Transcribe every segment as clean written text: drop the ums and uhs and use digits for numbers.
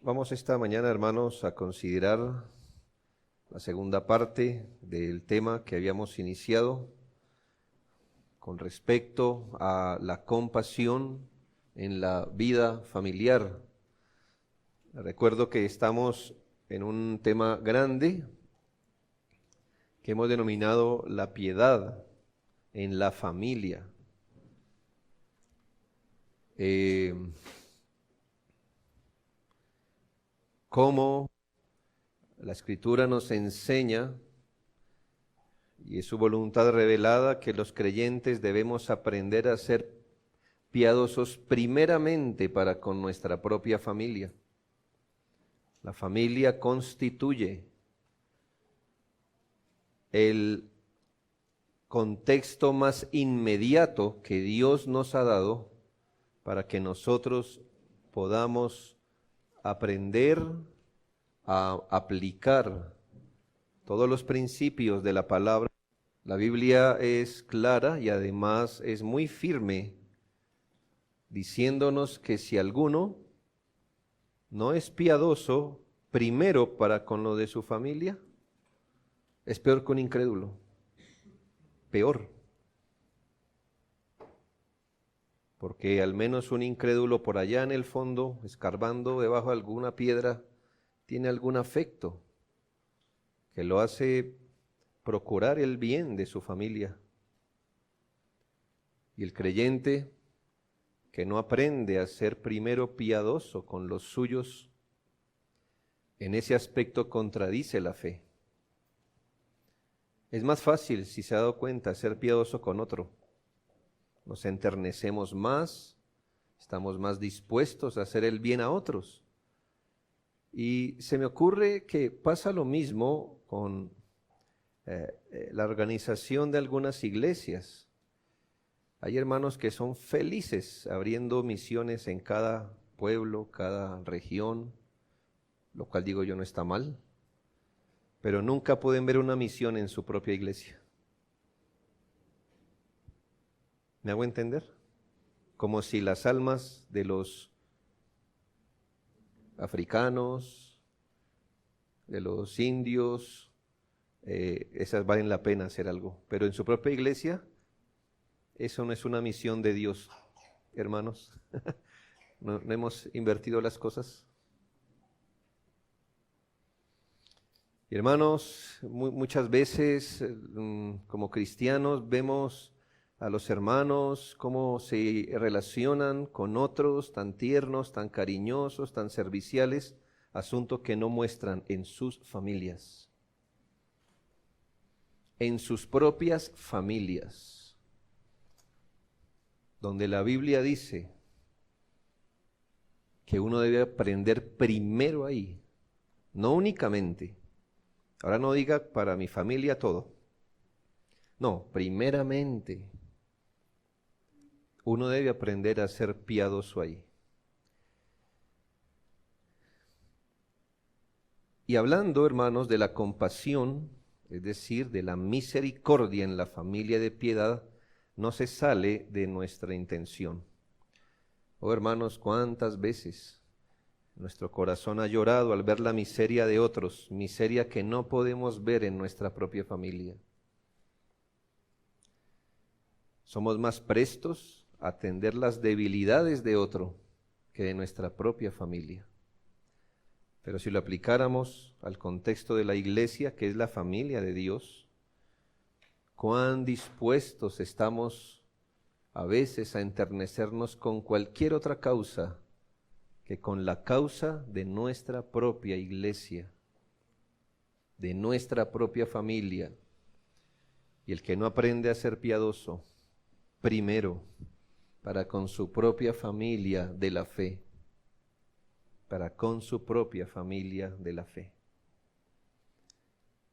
Vamos esta mañana, hermanos, a considerar la segunda parte del tema que habíamos iniciado con respecto a la compasión en la vida familiar. Recuerdo que estamos en un tema grande que hemos denominado la piedad en la familia. Cómo la Escritura nos enseña, y es su voluntad revelada, que los creyentes debemos aprender a ser piadosos primeramente para con nuestra propia familia. La familia constituye el contexto más inmediato que Dios nos ha dado para que nosotros podamos aprender a aplicar todos los principios de la palabra. La Biblia es clara y además es muy firme, diciéndonos que si alguno no es piadoso primero para con lo de su familia, es peor que un incrédulo. Peor. Porque al menos un incrédulo por allá en el fondo, escarbando debajo de alguna piedra, tiene algún afecto que lo hace procurar el bien de su familia. Y el creyente que no aprende a ser primero piadoso con los suyos, en ese aspecto contradice la fe. Es más fácil, si se ha dado cuenta, ser piadoso con otro. Nos enternecemos más, estamos más dispuestos a hacer el bien a otros. Y se me ocurre que pasa lo mismo con la organización de algunas iglesias. Hay hermanos que son felices abriendo misiones en cada pueblo, cada región, lo cual digo yo no está mal, pero nunca pueden ver una misión en su propia iglesia. ¿Me hago entender? Como si las almas de los africanos, de los indios, esas valen la pena hacer algo, pero en su propia iglesia, eso no es una misión de Dios, hermanos. ¿No hemos invertido las cosas? Y hermanos, muchas veces como cristianos vemos a los hermanos cómo se relacionan con otros tan tiernos, tan cariñosos, tan serviciales, asunto que no muestran en sus familias, en sus propias familias, donde la Biblia dice que uno debe aprender primero ahí, no únicamente. Ahora no diga para mi familia todo. No, primeramente uno debe aprender a ser piadoso ahí. Y hablando, hermanos, de la compasión, es decir, de la misericordia en la familia de piedad, no se sale de nuestra intención. Oh, hermanos, cuántas veces nuestro corazón ha llorado al ver la miseria de otros, miseria que no podemos ver en nuestra propia familia. Somos más prestos a atender las debilidades de otro que de nuestra propia familia. Pero si lo aplicáramos al contexto de la iglesia, que es la familia de Dios, cuán dispuestos estamos a veces a enternecernos con cualquier otra causa que con la causa de nuestra propia iglesia, de nuestra propia familia. Y el que no aprende a ser piadoso, primero, para con su propia familia de la fe, para con su propia familia de la fe.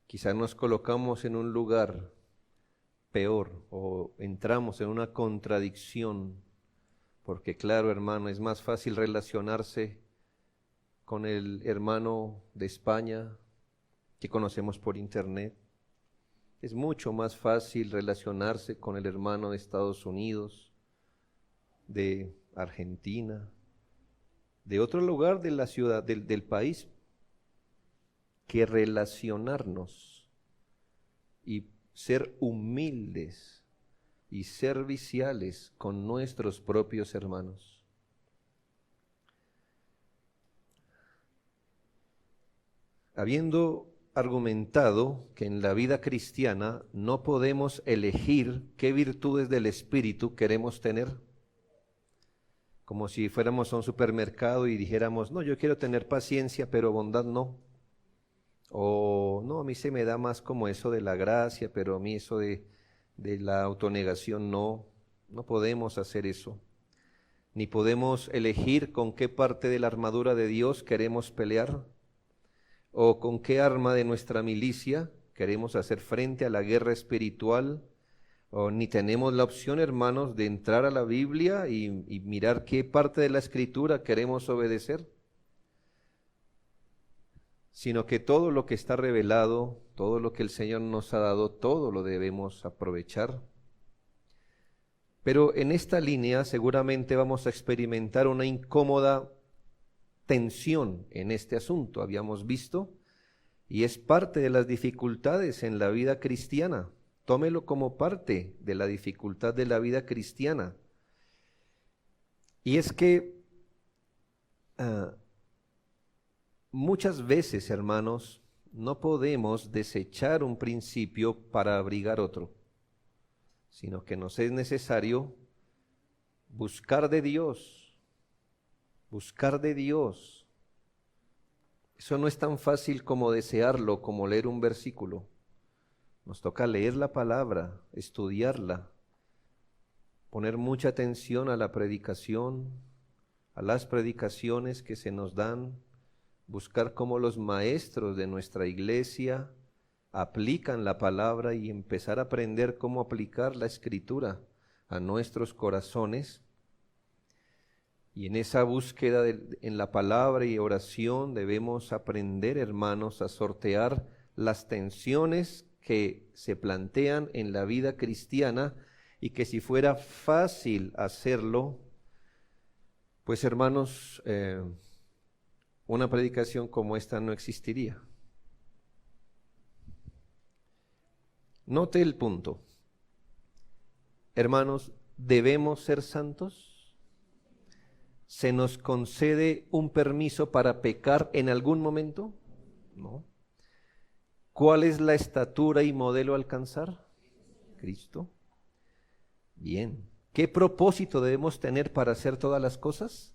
Quizás nos colocamos en un lugar peor o entramos en una contradicción, porque claro, hermano, es más fácil relacionarse con el hermano de España que conocemos por internet. Es mucho más fácil relacionarse con el hermano de Estados Unidos, de Argentina, de otro lugar de la ciudad, del país, que relacionarnos y ser humildes y serviciales con nuestros propios hermanos. Habiendo argumentado que en la vida cristiana no podemos elegir qué virtudes del Espíritu queremos tener, como si fuéramos a un supermercado y dijéramos, no, yo quiero tener paciencia, pero bondad no. O no, a mí se me da más como eso de la gracia, pero a mí eso de la autonegación no podemos hacer eso. Ni podemos elegir con qué parte de la armadura de Dios queremos pelear, o con qué arma de nuestra milicia queremos hacer frente a la guerra espiritual, o ni tenemos la opción, hermanos, de entrar a la Biblia y mirar qué parte de la Escritura queremos obedecer, sino que todo lo que está revelado, todo lo que el Señor nos ha dado, todo lo debemos aprovechar. Pero en esta línea seguramente vamos a experimentar una incómoda tensión en este asunto, habíamos visto, y es parte de las dificultades en la vida cristiana. Tómelo como parte de la dificultad de la vida cristiana. Y es que muchas veces, hermanos, no podemos desechar un principio para abrigar otro, sino que nos es necesario buscar de Dios, buscar de Dios. Eso no es tan fácil como desearlo, como leer un versículo. Nos toca leer la palabra, estudiarla, poner mucha atención a la predicación, a las predicaciones que se nos dan, buscar cómo los maestros de nuestra iglesia aplican la palabra y empezar a aprender cómo aplicar la Escritura a nuestros corazones. Y en esa búsqueda en la palabra y oración debemos aprender, hermanos, a sortear las tensiones que se plantean en la vida cristiana, y que si fuera fácil hacerlo, pues hermanos, una predicación como esta no existiría. Note el punto. Hermanos, ¿debemos ser santos? ¿Se nos concede un permiso para pecar en algún momento? No. ¿Cuál es la estatura y modelo a alcanzar? Cristo. Bien. ¿Qué propósito debemos tener para hacer todas las cosas?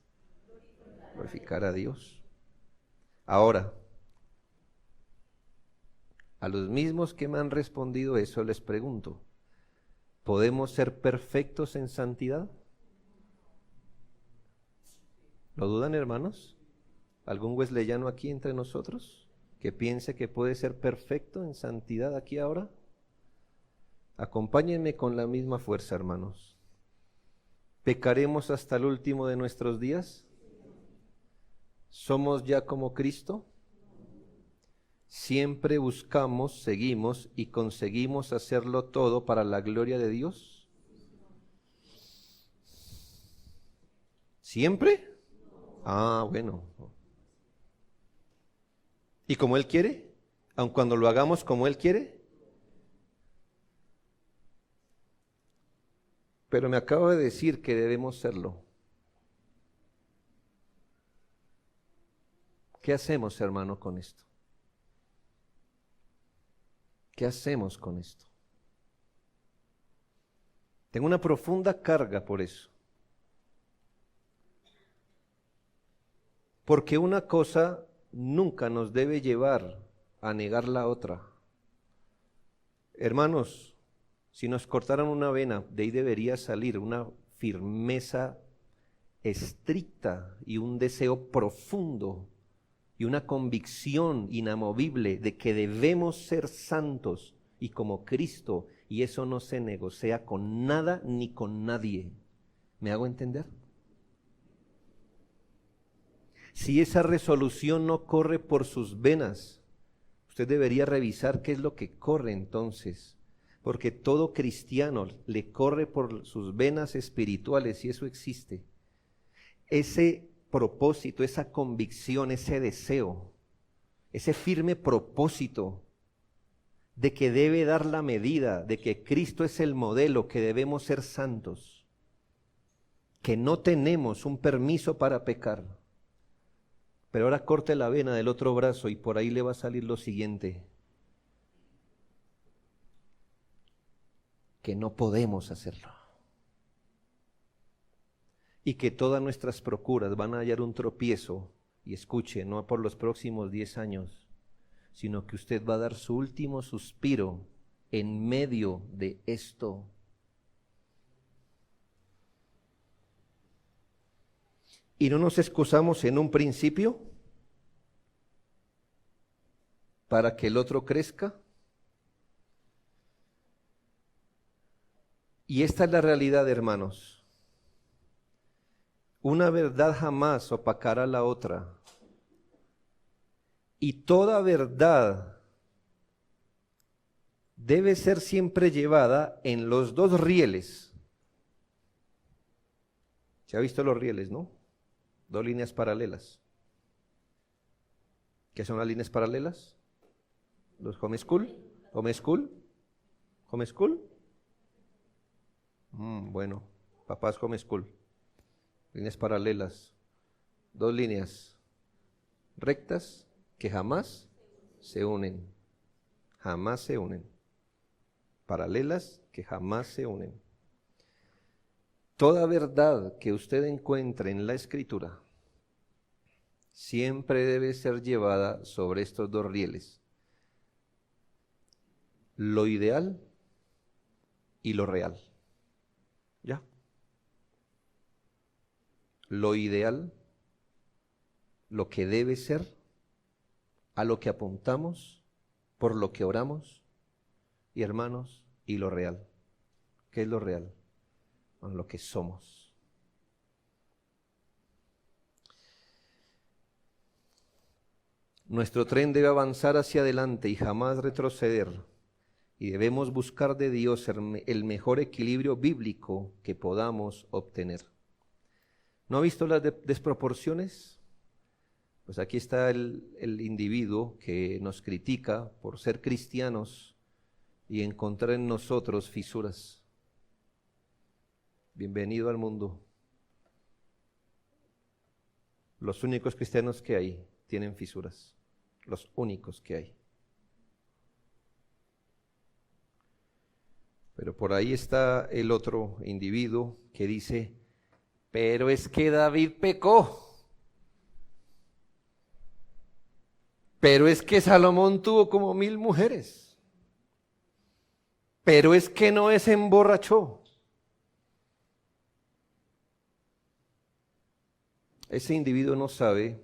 Glorificar a Dios. Ahora, a los mismos que me han respondido eso les pregunto, ¿podemos ser perfectos en santidad? ¿Lo dudan, hermanos? ¿Algún wesleyano aquí entre nosotros que piense que puede ser perfecto en santidad aquí ahora? Acompáñenme con la misma fuerza, hermanos. ¿Pecaremos hasta el último de nuestros días? ¿Somos ya como Cristo? ¿Siempre buscamos, seguimos y conseguimos hacerlo todo para la gloria de Dios? ¿Siempre? Ah, bueno. ¿Y como Él quiere? ¿Aun cuando lo hagamos como Él quiere? Pero me acaba de decir que debemos serlo. ¿Qué hacemos, hermano, con esto? ¿Qué hacemos con esto? Tengo una profunda carga por eso. Porque una cosa nunca nos debe llevar a negar la otra. Hermanos, si nos cortaran una vena, de ahí debería salir una firmeza estricta y un deseo profundo y una convicción inamovible de que debemos ser santos y como Cristo, y eso no se negocia con nada ni con nadie. ¿Me hago entender? Si esa resolución no corre por sus venas, usted debería revisar qué es lo que corre entonces, porque todo cristiano le corre por sus venas espirituales, y eso existe. Ese propósito, esa convicción, ese deseo, ese firme propósito de que debe dar la medida, de que Cristo es el modelo, que debemos ser santos, que no tenemos un permiso para pecar. Pero ahora corte la vena del otro brazo y por ahí le va a salir lo siguiente: que no podemos hacerlo. Y que todas nuestras procuras van a hallar un tropiezo, y escuche, no por los próximos 10 años, sino que usted va a dar su último suspiro en medio de esto. ¿Y no nos excusamos en un principio para que el otro crezca? Y esta es la realidad, hermanos. Una verdad jamás opacará la otra. Y toda verdad debe ser siempre llevada en los dos rieles. ¿Se ha visto los rieles, no? Dos líneas paralelas. ¿Qué son las líneas paralelas? Los homeschool. ¿Homeschool? ¿Homeschool? Bueno, papás homeschool. Líneas paralelas. Dos líneas rectas que jamás se unen. Jamás se unen. Paralelas que jamás se unen. Toda verdad que usted encuentre en la Escritura siempre debe ser llevada sobre estos dos rieles: lo ideal y lo real. ¿Ya? Lo ideal, lo que debe ser, a lo que apuntamos, por lo que oramos, y hermanos, y lo real. ¿Qué es lo real? Bueno, lo que somos. Nuestro tren debe avanzar hacia adelante y jamás retroceder, y debemos buscar de Dios el mejor equilibrio bíblico que podamos obtener. ¿No ha visto las desproporciones? Pues aquí está el individuo que nos critica por ser cristianos y encontrar en nosotros fisuras. Bienvenido al mundo. Los únicos cristianos que hay tienen fisuras. Los únicos que hay. Pero por ahí está el otro individuo que dice: pero es que David pecó. Pero es que Salomón tuvo como 1000 mujeres. Pero es que Noé se emborrachó. Ese individuo no sabe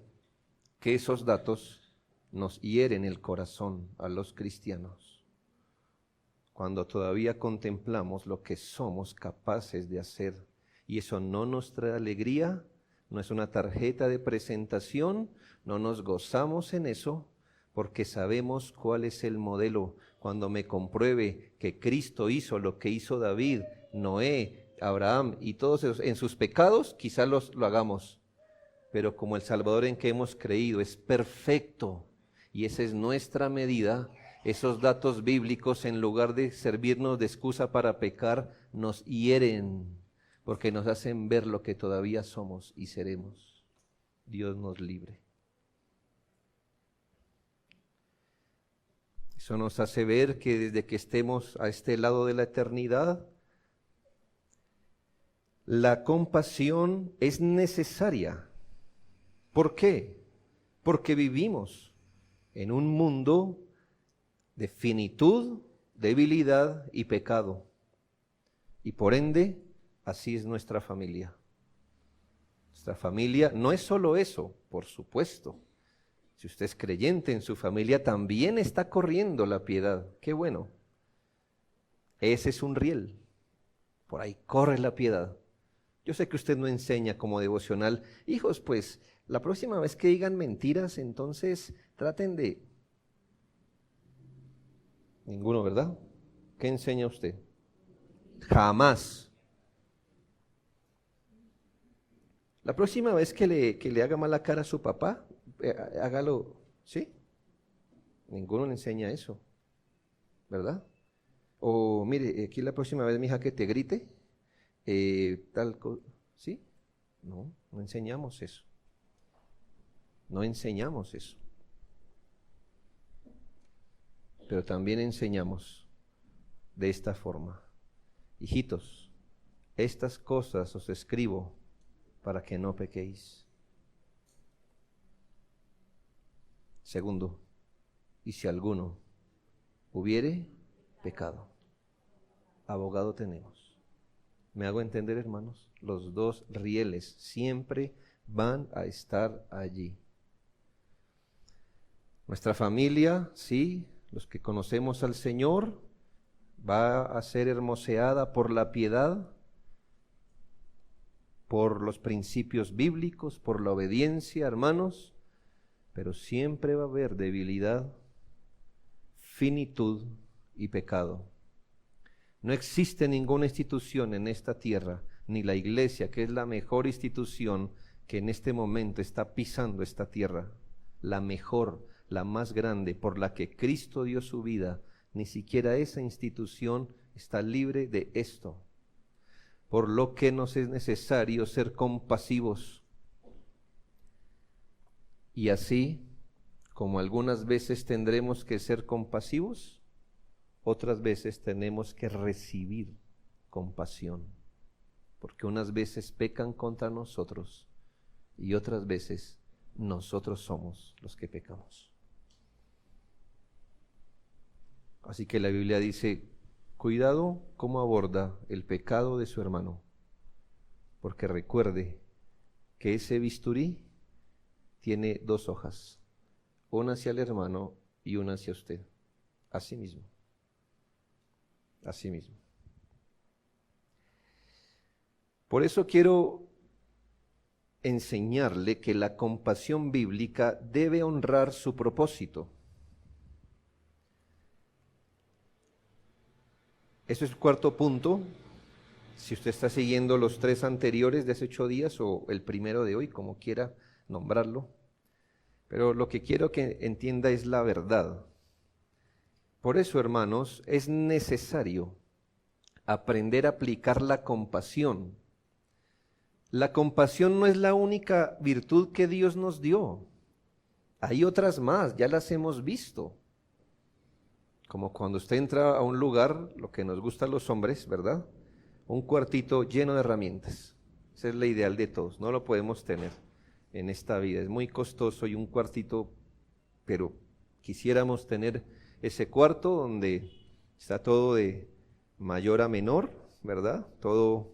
que esos datos nos hieren el corazón a los cristianos cuando todavía contemplamos lo que somos capaces de hacer. Y eso no nos trae alegría, no es una tarjeta de presentación, no nos gozamos en eso, porque sabemos cuál es el modelo. Cuando me compruebe que Cristo hizo lo que hizo David, Noé, Abraham y todos esos, en sus pecados, quizás lo hagamos. Pero como el Salvador en que hemos creído es perfecto, y esa es nuestra medida, esos datos bíblicos, en lugar de servirnos de excusa para pecar, nos hieren, porque nos hacen ver lo que todavía somos y seremos. Dios nos libre. Eso nos hace ver que desde que estemos a este lado de la eternidad, la compasión es necesaria. ¿Por qué? Porque vivimos en un mundo de finitud, debilidad y pecado. Y por ende, así es nuestra familia. Nuestra familia no es solo eso, por supuesto. Si usted es creyente, en su familia también está corriendo la piedad. ¡Qué bueno! Ese es un riel. Por ahí corre la piedad. Yo sé que usted no enseña como devocional: hijos, pues la próxima vez que digan mentiras, entonces traten de... Ninguno, ¿verdad? ¿Qué enseña usted? Jamás. La próxima vez que le haga mala cara a su papá, hágalo, ¿sí? Ninguno le enseña eso, ¿verdad? O mire, aquí la próxima vez, mija, que te grite, tal cosa, ¿sí? No, no enseñamos eso. No enseñamos eso. Pero también enseñamos de esta forma. Hijitos, estas cosas os escribo para que no pequéis. Segundo, y si alguno hubiere pecado, abogado tenemos. ¿Me hago entender, hermanos? Los dos rieles siempre van a estar allí. Nuestra familia, sí, los que conocemos al Señor, va a ser hermoseada por la piedad, por los principios bíblicos, por la obediencia, hermanos, pero siempre va a haber debilidad, finitud y pecado. No existe ninguna institución en esta tierra, ni la iglesia, que es la mejor institución que en este momento está pisando esta tierra, la mejor, la más grande, por la que Cristo dio su vida, ni siquiera esa institución está libre de esto. Por lo que nos es necesario ser compasivos. Y así, como algunas veces tendremos que ser compasivos, otras veces tenemos que recibir compasión, porque unas veces pecan contra nosotros y otras veces nosotros somos los que pecamos. Así que la Biblia dice, cuidado cómo aborda el pecado de su hermano, porque recuerde que ese bisturí tiene dos hojas, una hacia el hermano y una hacia usted, así mismo. Así mismo. Por eso quiero enseñarle que la compasión bíblica debe honrar su propósito. Eso es el cuarto punto. Si usted está siguiendo los 3 anteriores de hace 8 días o el primero de hoy, como quiera nombrarlo. Pero lo que quiero que entienda es la verdad. Por eso, hermanos, es necesario aprender a aplicar la compasión. La compasión no es la única virtud que Dios nos dio. Hay otras más, ya las hemos visto. Como cuando usted entra a un lugar, lo que nos gusta a los hombres, ¿verdad? Un cuartito lleno de herramientas. Esa es la ideal de todos, no lo podemos tener en esta vida. Es muy costoso y un cuartito, pero quisiéramos tener ese cuarto donde está todo de mayor a menor, ¿verdad? Todo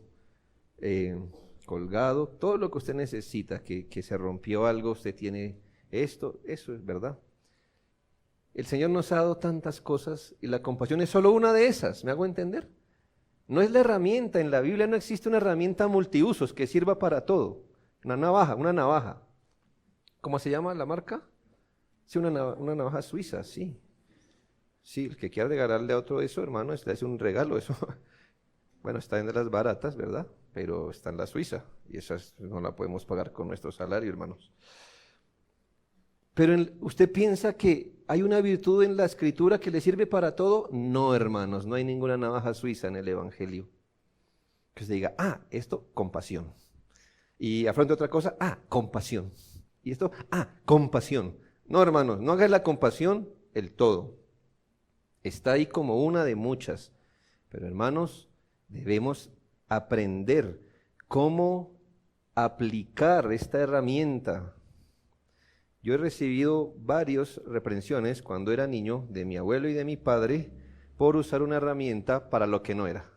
colgado, todo lo que usted necesita, que se rompió algo, usted tiene esto, eso es verdad. El Señor nos ha dado tantas cosas y la compasión es solo una de esas, ¿me hago entender? No es la herramienta, en la Biblia no existe una herramienta multiusos que sirva para todo. Una navaja. ¿Cómo se llama la marca? Sí, una navaja suiza, sí. Sí, el que quiera regalarle a otro eso, hermano, es un regalo, eso. Bueno, está en las baratas, ¿verdad? Pero está en la suiza y esas no la podemos pagar con nuestro salario, hermanos. Pero ¿usted piensa que hay una virtud en la Escritura que le sirve para todo? No, hermanos, no hay ninguna navaja suiza en el Evangelio. Que se diga, esto, compasión. Y afronte otra cosa, compasión. Y esto, compasión. No, hermanos, no haga la compasión el todo. Está ahí como una de muchas. Pero, hermanos, debemos aprender cómo aplicar esta herramienta. Yo he recibido varias reprensiones cuando era niño de mi abuelo y de mi padre por usar una herramienta para lo que no era.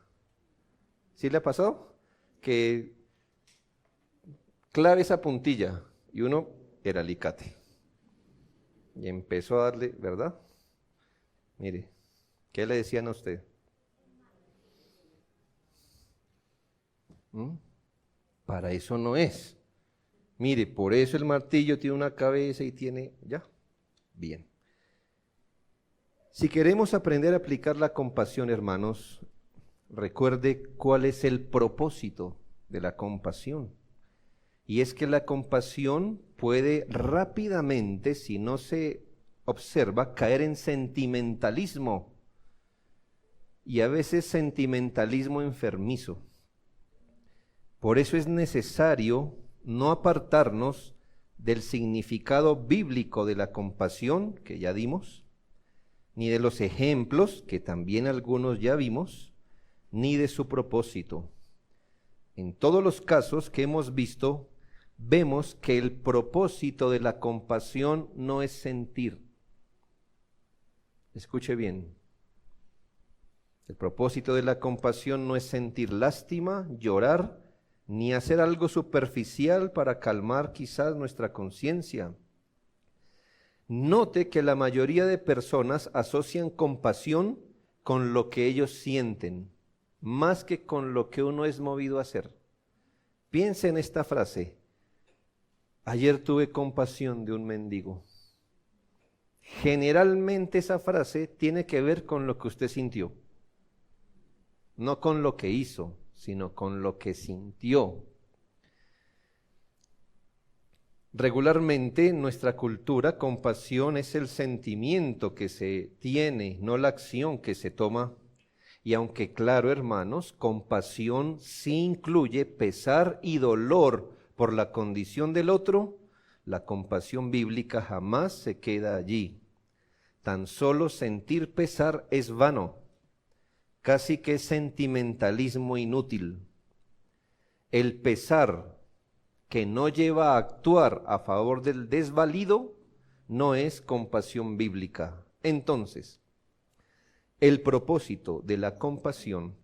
¿Sí le ha pasado? Que clave esa puntilla y uno era alicate. Y empezó a darle, ¿verdad? Mire, ¿qué le decían a usted? Para eso no es. Mire, por eso el martillo tiene una cabeza y tiene, ya, bien. Si queremos aprender a aplicar la compasión, hermanos, recuerde cuál es el propósito de la compasión. Y es que la compasión puede rápidamente, si no se observa, caer en sentimentalismo. Y a veces sentimentalismo enfermizo. Por eso es necesario no apartarnos del significado bíblico de la compasión, que ya dimos, ni de los ejemplos, que también algunos ya vimos, ni de su propósito. En todos los casos que hemos visto, vemos que el propósito de la compasión no es sentir. Escuche bien. El propósito de la compasión no es sentir lástima, llorar, ni hacer algo superficial para calmar quizás nuestra conciencia. Note que la mayoría de personas asocian compasión con lo que ellos sienten, más que con lo que uno es movido a hacer. Piense en esta frase: ayer tuve compasión de un mendigo. Generalmente esa frase tiene que ver con lo que usted sintió, no con lo que hizo, sino con lo que sintió. Regularmente en nuestra cultura, compasión es el sentimiento que se tiene, no la acción que se toma. Y aunque claro, hermanos, compasión sí incluye pesar y dolor por la condición del otro, la compasión bíblica jamás se queda allí. Tan solo sentir pesar es vano, casi que es sentimentalismo inútil. El pesar que no lleva a actuar a favor del desvalido no es compasión bíblica. Entonces, el propósito de la compasión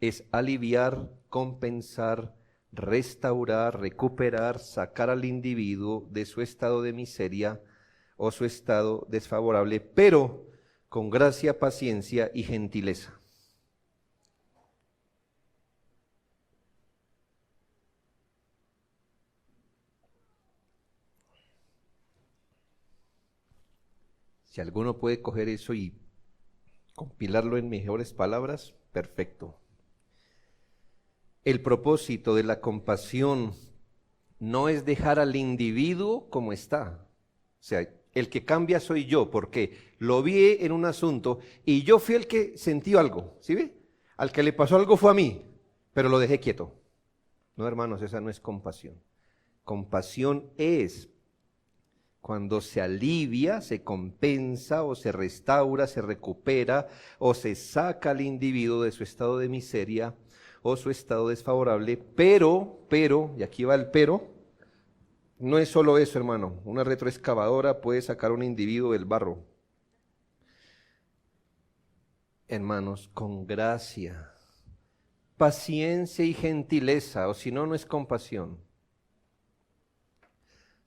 es aliviar, compensar, restaurar, recuperar, sacar al individuo de su estado de miseria o su estado desfavorable, pero con gracia, paciencia y gentileza. Si alguno puede coger eso y compilarlo en mejores palabras, perfecto. El propósito de la compasión no es dejar al individuo como está. O sea, el que cambia soy yo, porque lo vi en un asunto y yo fui el que sentí algo, ¿sí ve? Al que le pasó algo fue a mí, pero lo dejé quieto. No, hermanos, esa no es compasión. Compasión es cuando se alivia, se compensa o se restaura, se recupera o se saca al individuo de su estado de miseria o su estado desfavorable, pero, y aquí va el pero, no es solo eso, hermano. Una retroexcavadora puede sacar a un individuo del barro. Hermanos, con gracia, paciencia y gentileza, o si no, no es compasión.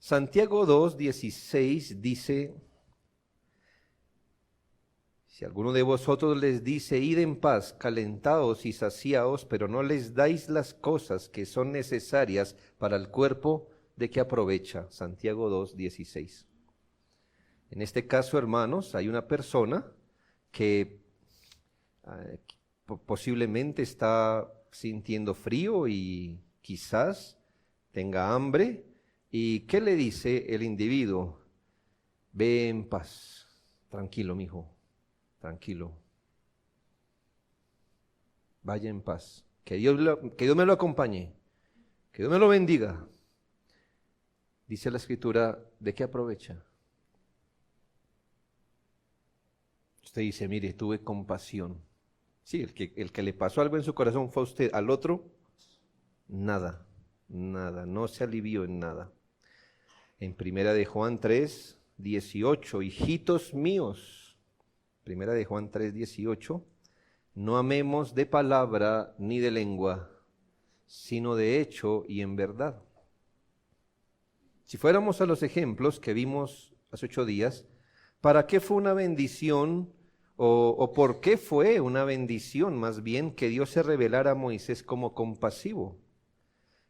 Santiago 2:16 dice: si alguno de vosotros les dice, id en paz, calentaos y saciaos, pero no les dais las cosas que son necesarias para el cuerpo, ¿de qué aprovecha? Santiago 2:16. En este caso, hermanos, hay una persona que posiblemente está sintiendo frío y quizás tenga hambre. ¿Y qué le dice el individuo? Ve en paz, tranquilo, mijo, tranquilo. Vaya en paz. Que Dios me lo acompañe, que Dios me lo bendiga. Dice la Escritura, ¿de qué aprovecha? Usted dice, mire, tuve compasión. Sí, el que le pasó algo en su corazón fue a usted, al otro, nada, no se alivió en nada. En Primera de Juan 3:18, hijitos míos, Primera de Juan 3:18, no amemos de palabra ni de lengua, sino de hecho y en verdad. Si fuéramos a los ejemplos que vimos hace 8 días, ¿para qué fue una bendición o por qué fue una bendición más bien que Dios se revelara a Moisés como compasivo?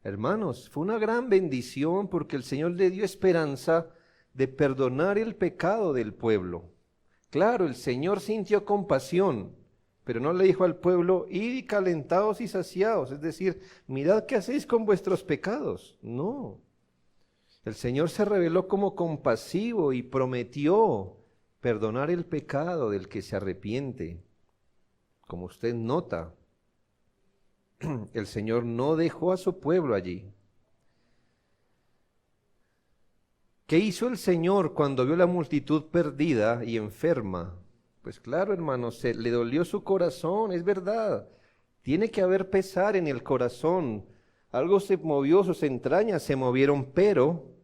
Hermanos, fue una gran bendición porque el Señor le dio esperanza de perdonar el pecado del pueblo. Claro, el Señor sintió compasión, Pero no le dijo al pueblo, id calentados y saciados, es decir, mirad qué hacéis con vuestros pecados. No. El Señor se reveló como compasivo y prometió perdonar el pecado del que se arrepiente. Como usted nota, el Señor no dejó a su pueblo allí. ¿Qué hizo el Señor cuando vio la multitud perdida y enferma? Pues claro, hermanos, le dolió su corazón, es verdad. Tiene que haber pesar en el corazón. Algo se movió, sus entrañas se movieron, pero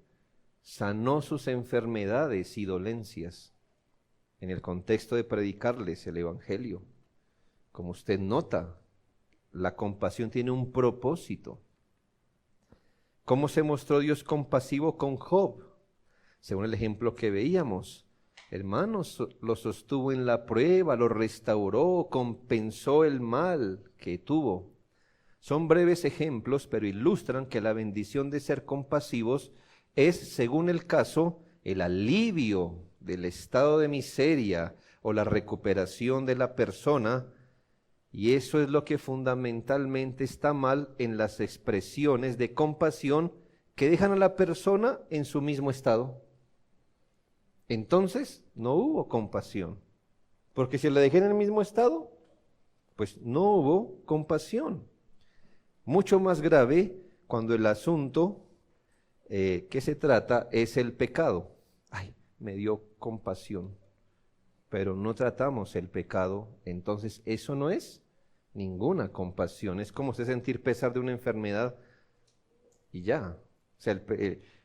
sanó sus enfermedades y dolencias en el contexto de predicarles el Evangelio. Como usted nota, la compasión tiene un propósito. ¿Cómo se mostró Dios compasivo con Job? Según el ejemplo que veíamos, hermanos, lo sostuvo en la prueba, lo restauró, compensó el mal que tuvo. Son breves ejemplos, pero ilustran que la bendición de ser compasivos es, según el caso, el alivio del estado de miseria o la recuperación de la persona, y eso es lo que fundamentalmente está mal en las expresiones de compasión que dejan a la persona en su mismo estado. Entonces no hubo compasión, porque si la dejé en el mismo estado, pues no hubo compasión. Mucho más grave cuando el asunto que se trata es el pecado. Ay, me dio compasión, pero no tratamos el pecado, entonces eso no es ninguna compasión. Es como usted sentir pesar de una enfermedad y ya. O sea,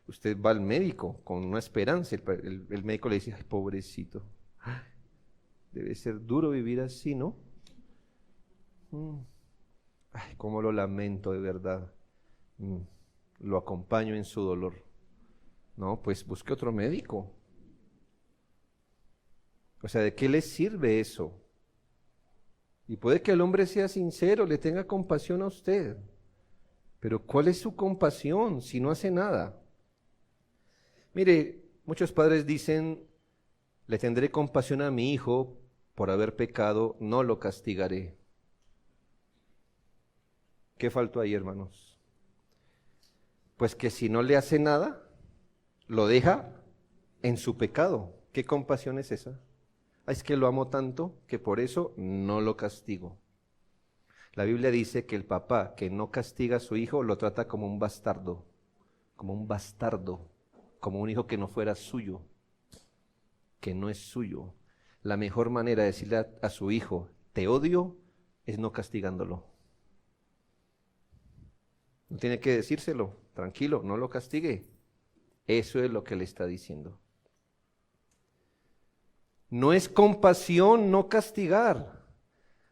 usted va al médico con una esperanza, el médico le dice, ay, pobrecito, debe ser duro vivir así, ¿no? Ay, cómo lo lamento de verdad. Lo acompaño en su dolor. No, pues busque otro médico. O sea, ¿de qué le sirve eso? Y puede que el hombre sea sincero, le tenga compasión a usted. Pero ¿cuál es su compasión si no hace nada? Mire, muchos padres dicen, le tendré compasión a mi hijo por haber pecado, no lo castigaré. ¿Qué faltó ahí, hermanos? Pues que si no le hace nada, lo deja en su pecado. ¿Qué compasión es esa? Es que lo amo tanto que por eso no lo castigo. La Biblia dice que el papá que no castiga a su hijo lo trata como un bastardo, como un hijo que no fuera suyo, que no es suyo. La mejor manera de decirle a su hijo, te odio, es no castigándolo. No tiene que decírselo, tranquilo, no lo castigue. Eso es lo que le está diciendo. No es compasión no castigar,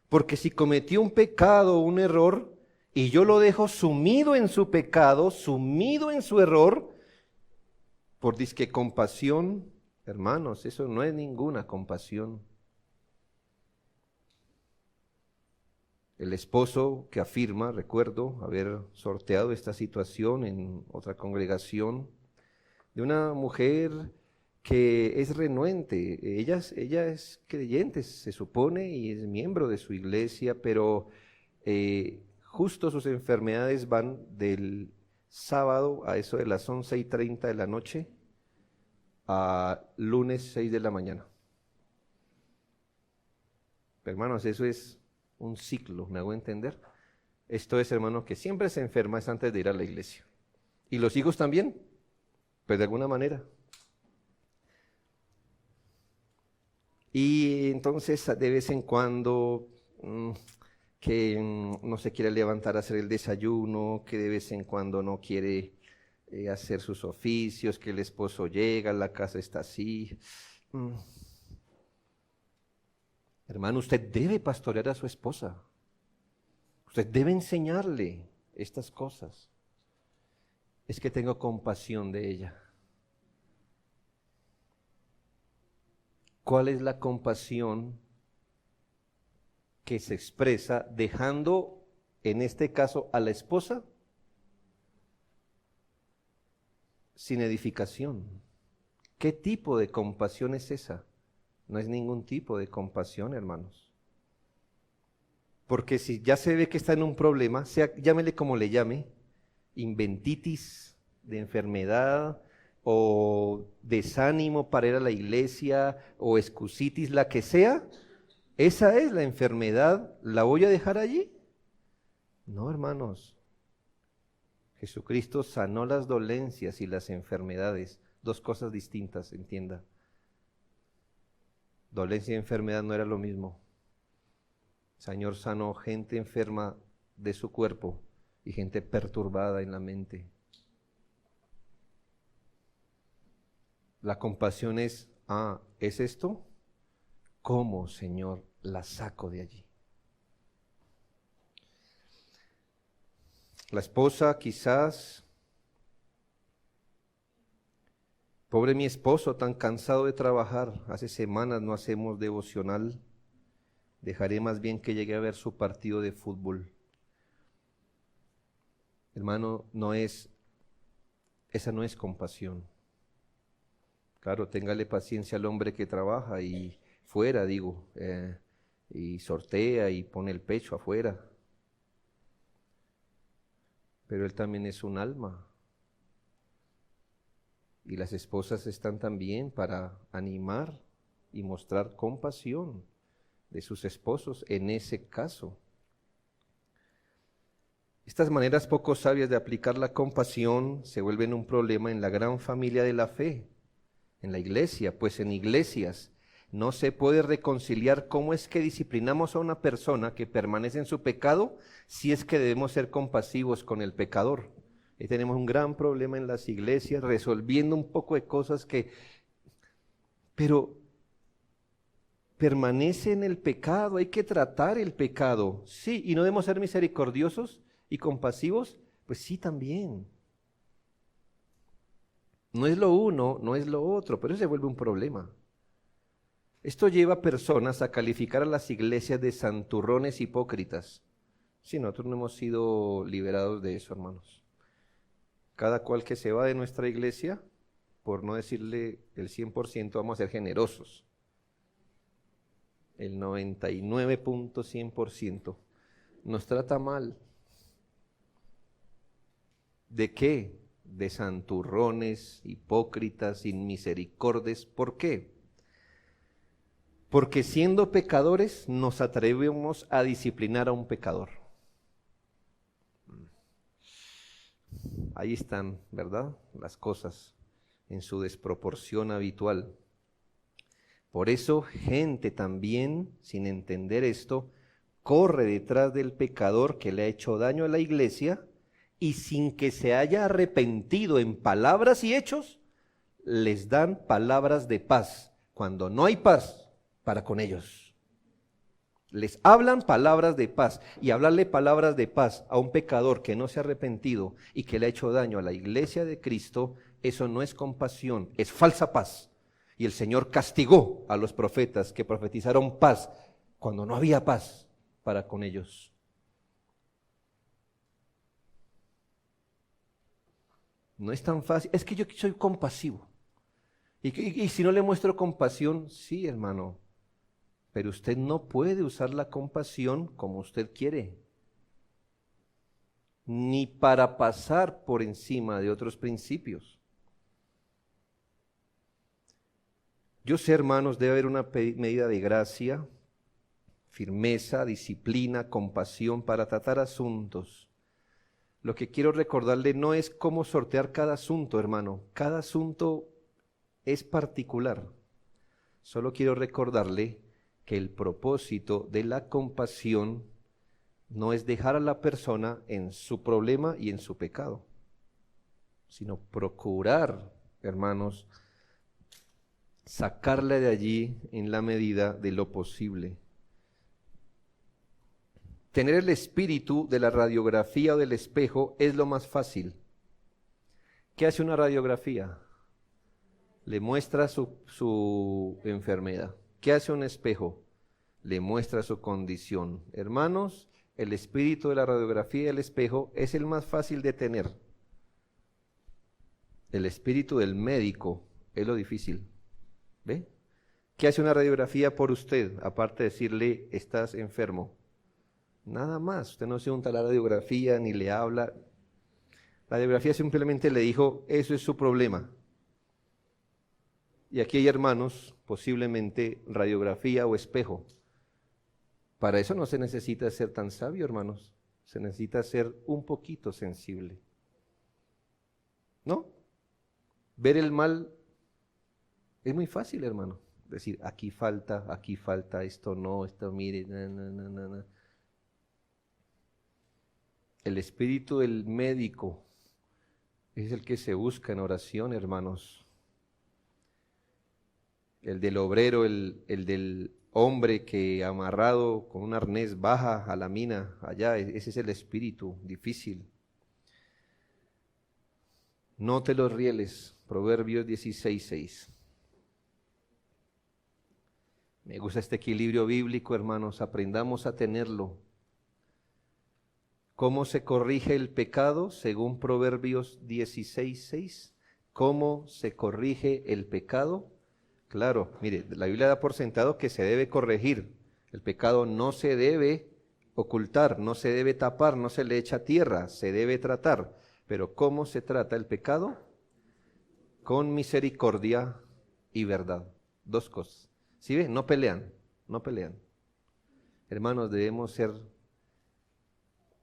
porque si cometió un pecado o un error y yo lo dejo sumido en su pecado, sumido en su error, por disque compasión, hermanos, eso no es ninguna compasión. El esposo que afirma, recuerdo haber sorteado esta situación en otra congregación, de una mujer que es renuente. Ella es creyente, se supone, y es miembro de su iglesia, pero justo sus enfermedades van del sábado a eso de las 11:30 de la noche a lunes 6 de la mañana. Hermanos, eso es un ciclo, ¿me hago entender? Esto es, hermano, que siempre se enferma es antes de ir a la iglesia. ¿Y los hijos también? Pues de alguna manera. Y entonces de vez en cuando que no se quiere levantar a hacer el desayuno, que de vez en cuando no quiere hacer sus oficios, que el esposo llega, la casa está así. Hermano, usted debe pastorear a su esposa. Usted debe enseñarle estas cosas. Es que tengo compasión de ella. ¿Cuál es la compasión que se expresa dejando, en este caso, a la esposa sin edificación? ¿Qué tipo de compasión es esa? No es ningún tipo de compasión, hermanos. Porque si ya se ve que está en un problema, sea, llámele como le llame, inventitis de enfermedad o desánimo para ir a la iglesia o excusitis, la que sea, esa es la enfermedad, ¿la voy a dejar allí? No, hermanos. Jesucristo sanó las dolencias y las enfermedades, dos cosas distintas, entienda. Dolencia y enfermedad no era lo mismo. El Señor sanó gente enferma de su cuerpo y gente perturbada en la mente. La compasión es, ¿es esto? ¿Cómo, Señor, la saco de allí? La esposa quizás, pobre mi esposo, tan cansado de trabajar, hace semanas no hacemos devocional, dejaré más bien que llegue a ver su partido de fútbol. Hermano, esa no es compasión. Claro, téngale paciencia al hombre que trabaja y fuera, y sortea y pone el pecho afuera. Pero él también es un alma. Y las esposas están también para animar y mostrar compasión de sus esposos en ese caso. Estas maneras poco sabias de aplicar la compasión se vuelven un problema en la gran familia de la fe, en la iglesia, pues en iglesias no se puede reconciliar cómo es que disciplinamos a una persona que permanece en su pecado si es que debemos ser compasivos con el pecador. Y tenemos un gran problema en las iglesias resolviendo un poco de cosas pero permanece en el pecado, hay que tratar el pecado. Sí, y no debemos ser misericordiosos y compasivos, pues sí también. No es lo uno, no es lo otro, pero eso se vuelve un problema. Esto lleva a personas a calificar a las iglesias de santurrones hipócritas. Sí, nosotros no hemos sido liberados de eso, hermanos. Cada cual que se va de nuestra iglesia, por no decirle el 100%, vamos a ser generosos. El 99.100% nos trata mal. ¿De qué? De santurrones, hipócritas, inmisericordes. ¿Por qué? Porque siendo pecadores nos atrevemos a disciplinar a un pecador. Ahí están, ¿verdad? Las cosas en su desproporción habitual. Por eso, gente también, sin entender esto, corre detrás del pecador que le ha hecho daño a la iglesia y sin que se haya arrepentido en palabras y hechos, les dan palabras de paz, cuando no hay paz para con ellos. Les hablan palabras de paz, y hablarle palabras de paz a un pecador que no se ha arrepentido y que le ha hecho daño a la iglesia de Cristo, eso no es compasión, es falsa paz. Y el Señor castigó a los profetas que profetizaron paz cuando no había paz para con ellos. No es tan fácil, es que yo soy compasivo. Y si no le muestro compasión, sí, hermano, pero usted no puede usar la compasión como usted quiere, ni para pasar por encima de otros principios. Yo sé, hermanos, debe haber una medida de gracia, firmeza, disciplina, compasión para tratar asuntos. Lo que quiero recordarle no es cómo sortear cada asunto, hermano. Cada asunto es particular. Solo quiero recordarle que el propósito de la compasión no es dejar a la persona en su problema y en su pecado, sino procurar, hermanos, sacarle de allí en la medida de lo posible. Tener el espíritu de la radiografía o del espejo es lo más fácil. ¿Qué hace una radiografía? Le muestra su enfermedad. ¿Qué hace un espejo? Le muestra su condición. Hermanos, el espíritu de la radiografía y el espejo es el más fácil de tener. El espíritu del médico es lo difícil. ¿Ve? ¿Qué hace una radiografía por usted? Aparte de decirle, estás enfermo. Nada más. Usted no se unta la radiografía ni le habla. La radiografía simplemente le dijo, eso es su problema. Y aquí hay hermanos, posiblemente radiografía o espejo. Para eso no se necesita ser tan sabio, hermanos. Se necesita ser un poquito sensible. ¿No? Ver el mal es muy fácil, hermano. Decir, aquí falta, esto no, esto mire, na. El espíritu del médico es el que se busca en oración, hermanos. El del obrero, el del hombre que amarrado con un arnés baja a la mina allá, ese es el espíritu difícil. No te los rieles, Proverbios 16:6. Me gusta este equilibrio bíblico, hermanos, aprendamos a tenerlo. ¿Cómo se corrige el pecado? Según Proverbios 16:6. ¿Cómo se corrige el pecado? Claro, mire, la Biblia da por sentado que se debe corregir. El pecado no se debe ocultar, no se debe tapar, no se le echa tierra, se debe tratar. Pero ¿cómo se trata el pecado? Con misericordia y verdad. Dos cosas. ¿Sí ven? No pelean, no pelean. Hermanos, debemos ser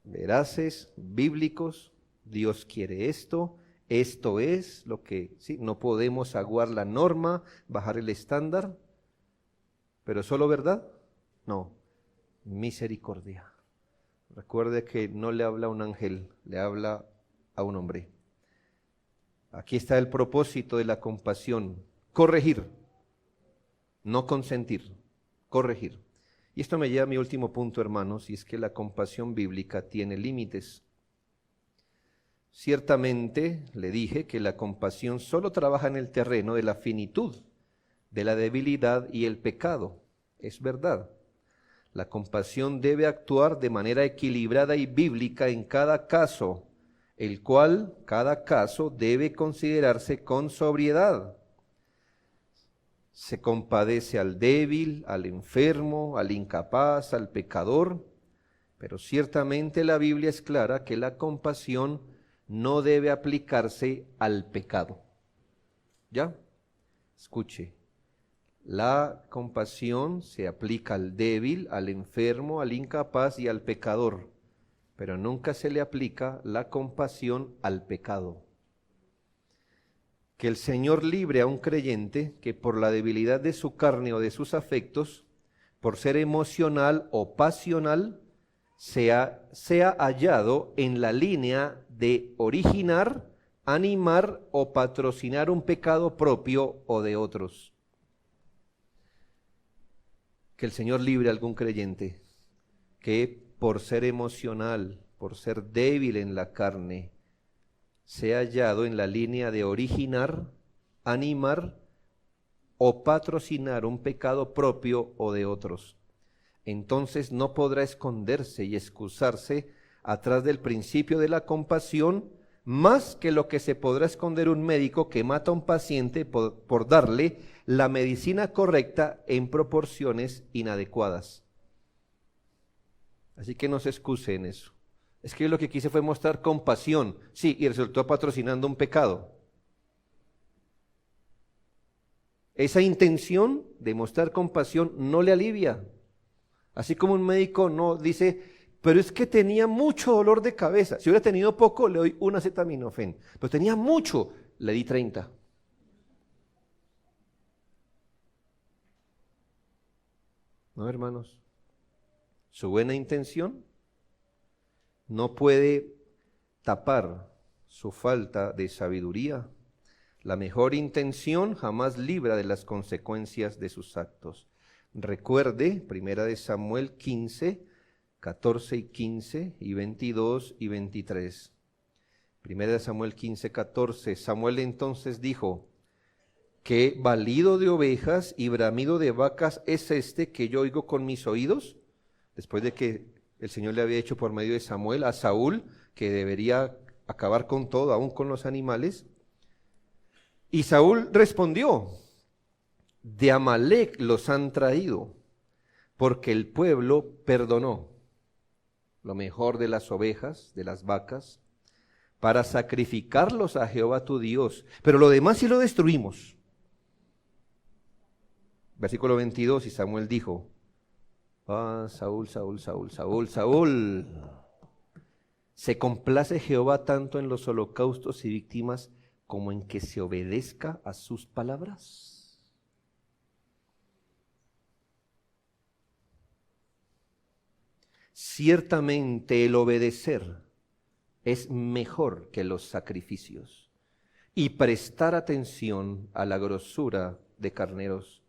veraces, bíblicos. Dios quiere esto. Esto es lo que, sí, no podemos aguar la norma, bajar el estándar, pero solo verdad, no, misericordia. Recuerde que no le habla a un ángel, le habla a un hombre. Aquí está el propósito de la compasión, corregir, no consentir, corregir. Y esto me lleva a mi último punto, hermanos, y es que la compasión bíblica tiene límites. Ciertamente le dije que la compasión solo trabaja en el terreno de la finitud, de la debilidad y el pecado. Es verdad. La compasión debe actuar de manera equilibrada y bíblica en cada caso, el cual cada caso debe considerarse con sobriedad. Se compadece al débil, al enfermo, al incapaz, al pecador, pero ciertamente la Biblia es clara que la compasión no debe aplicarse al pecado. ¿Ya? Escuche, la compasión se aplica al débil, al enfermo, al incapaz y al pecador, pero nunca se le aplica la compasión al pecado. Que el Señor libre a un creyente que por la debilidad de su carne o de sus afectos, por ser emocional o pasional, sea hallado en la línea de originar, animar o patrocinar un pecado propio o de otros. Que el Señor libre a algún creyente que por ser emocional, por ser débil en la carne, sea hallado en la línea de originar, animar o patrocinar un pecado propio o de otros. Entonces no podrá esconderse y excusarse atrás del principio de la compasión, más que lo que se podrá esconder un médico que mata a un paciente por darle la medicina correcta en proporciones inadecuadas. Así que no se excuse en eso. Es que yo lo que quise fue mostrar compasión, sí, y resultó patrocinando un pecado. Esa intención de mostrar compasión no le alivia. Así como un médico no dice, pero es que tenía mucho dolor de cabeza. Si hubiera tenido poco, le doy un acetaminofén. Pero tenía mucho, le di 30. No, hermanos. Su buena intención no puede tapar su falta de sabiduría. La mejor intención jamás libra de las consecuencias de sus actos. Recuerde, 1 Samuel 15, 14 y 15 y 22 y 23. 1 Samuel 15, 14. Samuel entonces dijo, ¿qué balido de ovejas y bramido de vacas es este que yo oigo con mis oídos? Después de que el Señor le había hecho por medio de Samuel a Saúl, que debería acabar con todo, aún con los animales. Y Saúl respondió, de Amalec los han traído, porque el pueblo perdonó. lo mejor de las ovejas, de las vacas, para sacrificarlos a Jehová tu Dios. Pero lo demás sí lo destruimos. Versículo 22, y Samuel dijo, Saúl, Saúl, Saúl, Saúl, Saúl. ¿Se complace Jehová tanto en los holocaustos y víctimas como en que se obedezca a sus palabras? Ciertamente el obedecer es mejor que los sacrificios y prestar atención a la grosura de carneros,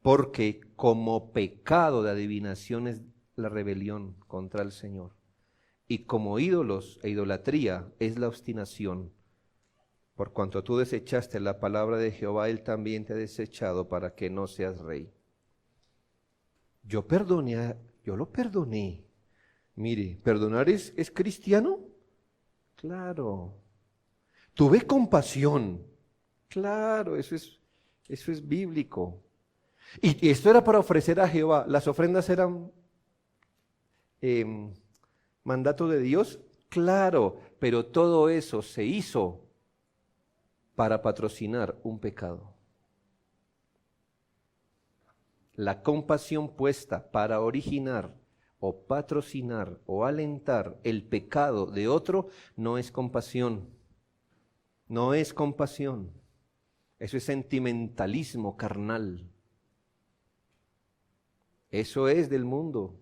porque como pecado de adivinación es la rebelión contra el Señor, y como ídolos e idolatría es la obstinación. Por cuanto tú desechaste la palabra de Jehová, Él también te ha desechado para que no seas rey. Yo lo perdoné. Mire, ¿perdonar es cristiano? Claro. Tuve compasión. Claro, eso es bíblico. Y esto era para ofrecer a Jehová. Las ofrendas eran mandato de Dios. Claro, pero todo eso se hizo para patrocinar un pecado. La compasión puesta para originar o patrocinar o alentar el pecado de otro no es compasión. No es compasión. Eso es sentimentalismo carnal. Eso es del mundo.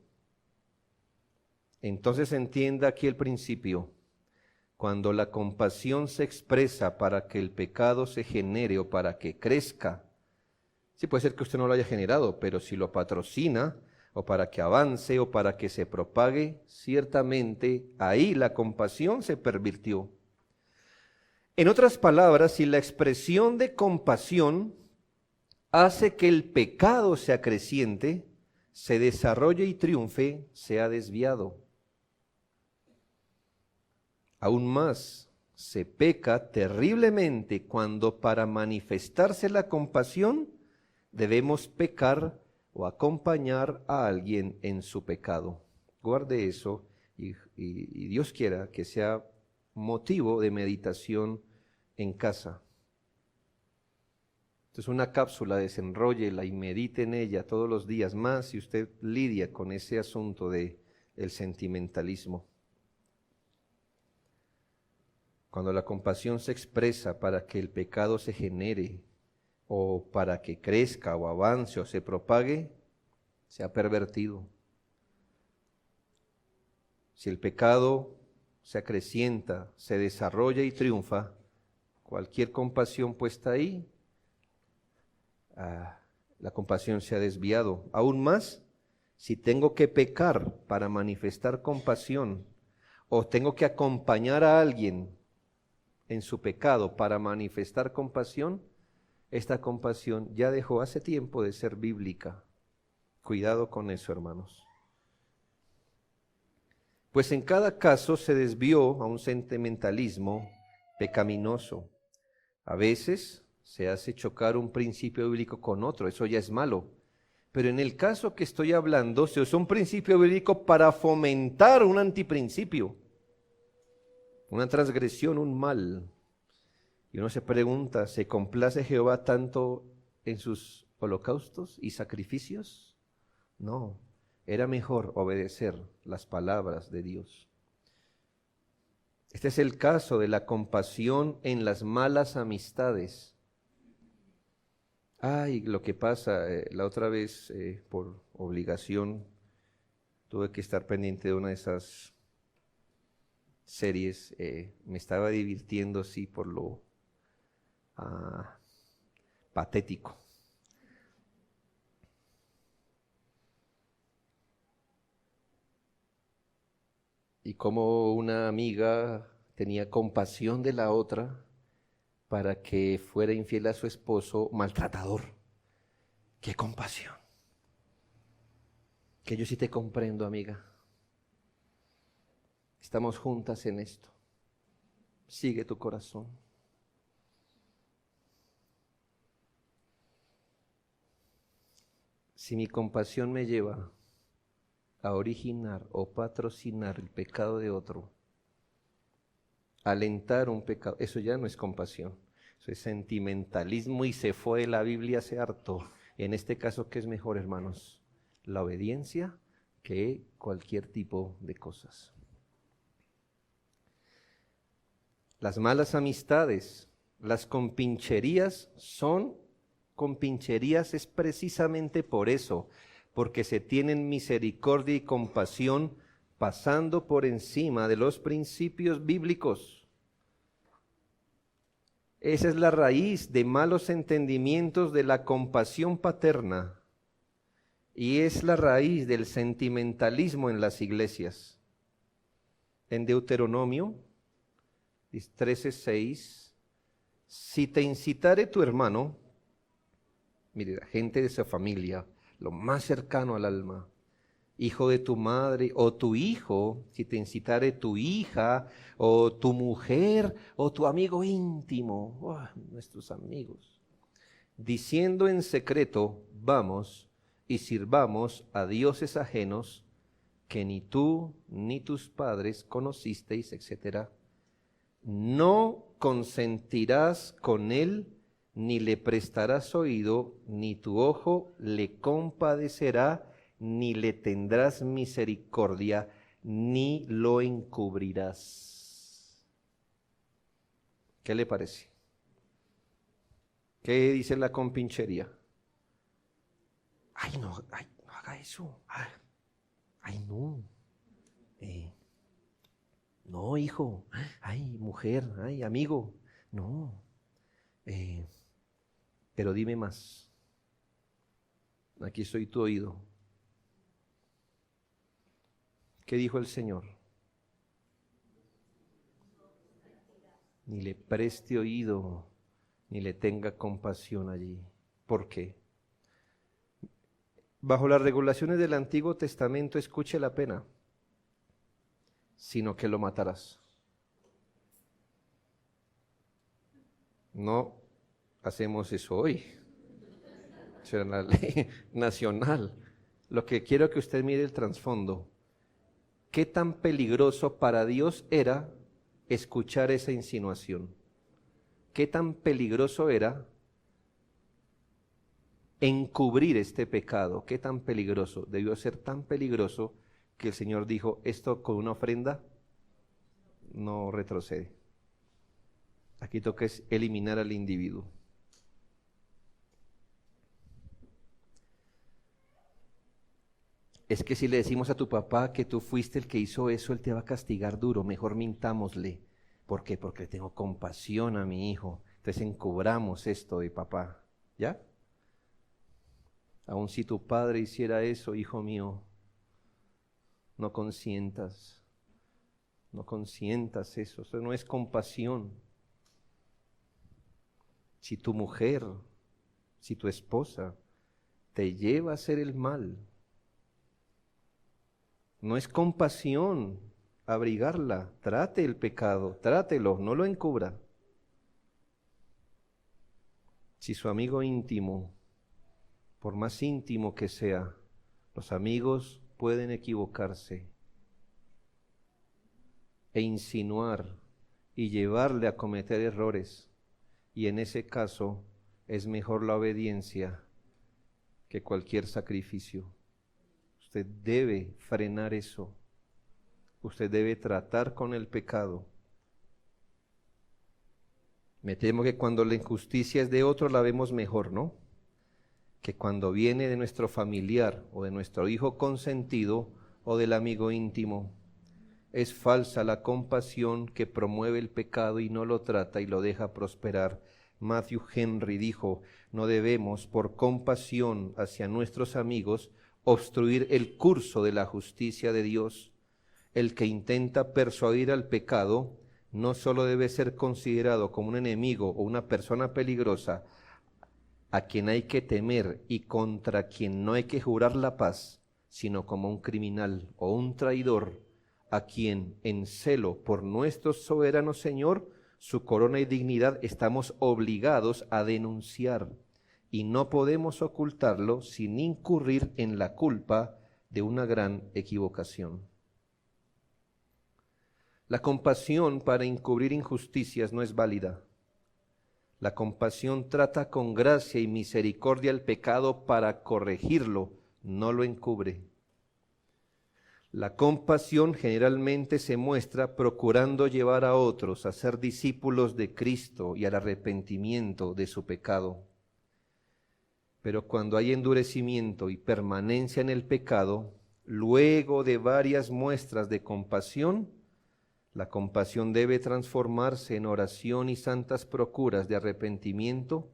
Entonces entienda aquí el principio. Cuando la compasión se expresa para que el pecado se genere o para que crezca, sí puede ser que usted no lo haya generado, pero si lo patrocina o para que avance o para que se propague, ciertamente ahí la compasión se pervirtió. En otras palabras, si la expresión de compasión hace que el pecado se acreciente, se desarrolle y triunfe, se ha desviado. Aún más, se peca terriblemente cuando para manifestarse la compasión debemos pecar o acompañar a alguien en su pecado. Guarde eso y Dios quiera que sea motivo de meditación en casa. Entonces una cápsula, desenróllela y medite en ella todos los días más si usted lidia con ese asunto de el sentimentalismo. Cuando la compasión se expresa para que el pecado se genere o para que crezca o avance o se propague, se ha pervertido. Si el pecado se acrecienta, se desarrolla y triunfa, cualquier compasión puesta ahí, la compasión se ha desviado. Aún más, si tengo que pecar para manifestar compasión o tengo que acompañar a alguien en su pecado para manifestar compasión, esta compasión ya dejó hace tiempo de ser bíblica. Cuidado con eso, hermanos. Pues en cada caso se desvió a un sentimentalismo pecaminoso. A veces se hace chocar un principio bíblico con otro, eso ya es malo. Pero en el caso que estoy hablando, se usó un principio bíblico para fomentar un antiprincipio, una transgresión, un mal. Y uno se pregunta, ¿se complace Jehová tanto en sus holocaustos y sacrificios? No, era mejor obedecer las palabras de Dios. Este es el caso de la compasión en las malas amistades. Ay, lo que pasa, la otra vez por obligación tuve que estar pendiente de una de esas series. Me estaba divirtiendo, sí, por lo patético. Y como una amiga tenía compasión de la otra para que fuera infiel a su esposo maltratador. ¡Qué compasión! Que yo sí te comprendo, amiga. Estamos juntas en esto. Sigue tu corazón. Si mi compasión me lleva a originar o patrocinar el pecado de otro, alentar un pecado, eso ya no es compasión, eso es sentimentalismo y se fue de la Biblia hace harto. En este caso, ¿qué es mejor, hermanos? La obediencia que cualquier tipo de cosas. Las malas amistades, las compincherías son compincherías es precisamente por eso, porque se tienen misericordia y compasión pasando por encima de los principios bíblicos. Esa es la raíz de malos entendimientos de la compasión paterna y es la raíz del sentimentalismo en las iglesias. En Deuteronomio 13:6, si te incitare tu hermano, mire, la gente de esa familia, lo más cercano al alma, hijo de tu madre, o tu hijo, si te incitare tu hija, o tu mujer, o tu amigo íntimo, nuestros amigos, diciendo en secreto, vamos y sirvamos a dioses ajenos que ni tú ni tus padres conocisteis, etc., no consentirás con él, ni le prestarás oído, ni tu ojo le compadecerá, ni le tendrás misericordia, ni lo encubrirás. ¿Qué le parece? ¿Qué dice la compinchería? Ay, no haga eso. Ay, no. No, hijo. Ay, mujer. Ay, amigo. No. Pero dime más. Aquí estoy tu oído. ¿Qué dijo el Señor? Ni le preste oído, ni le tenga compasión allí. ¿Por qué? Bajo las regulaciones del Antiguo Testamento, escuche la pena, sino que lo matarás. No hacemos eso hoy. Será la ley nacional. Lo que quiero que usted mire el trasfondo. ¿Qué tan peligroso para Dios era escuchar esa insinuación? ¿Qué tan peligroso era encubrir este pecado? ¿Qué tan peligroso? Debió ser tan peligroso que el Señor dijo, esto con una ofrenda no retrocede. Aquí toca es eliminar al individuo. Es que si le decimos a tu papá que tú fuiste el que hizo eso, él te va a castigar duro, mejor mintámosle. ¿Por qué? Porque tengo compasión a mi hijo. Entonces encubramos esto de papá, ¿ya? Aun si tu padre hiciera eso, hijo mío, no consientas eso no es compasión. Si tu mujer, si tu esposa te lleva a hacer el mal, no es compasión abrigarla, trate el pecado, trátelo, no lo encubra. Si su amigo íntimo, por más íntimo que sea, los amigos pueden equivocarse e insinuar y llevarle a cometer errores, y en ese caso es mejor la obediencia que cualquier sacrificio. Usted debe frenar eso. Usted debe tratar con el pecado. Me temo que cuando la injusticia es de otro la vemos mejor, ¿no? Que cuando viene de nuestro familiar o de nuestro hijo consentido o del amigo íntimo. Es falsa la compasión que promueve el pecado y no lo trata y lo deja prosperar. Matthew Henry dijo, no debemos por compasión hacia nuestros amigos obstruir el curso de la justicia de Dios. El que intenta persuadir al pecado no solo debe ser considerado como un enemigo o una persona peligrosa a quien hay que temer y contra quien no hay que jurar la paz, sino como un criminal o un traidor a quien en celo por nuestro soberano Señor, su corona y dignidad estamos obligados a denunciar y no podemos ocultarlo sin incurrir en la culpa de una gran equivocación. La compasión para encubrir injusticias no es válida. La compasión trata con gracia y misericordia el pecado para corregirlo, no lo encubre. La compasión generalmente se muestra procurando llevar a otros a ser discípulos de Cristo y al arrepentimiento de su pecado. Pero cuando hay endurecimiento y permanencia en el pecado, luego de varias muestras de compasión, la compasión debe transformarse en oración y santas procuras de arrepentimiento,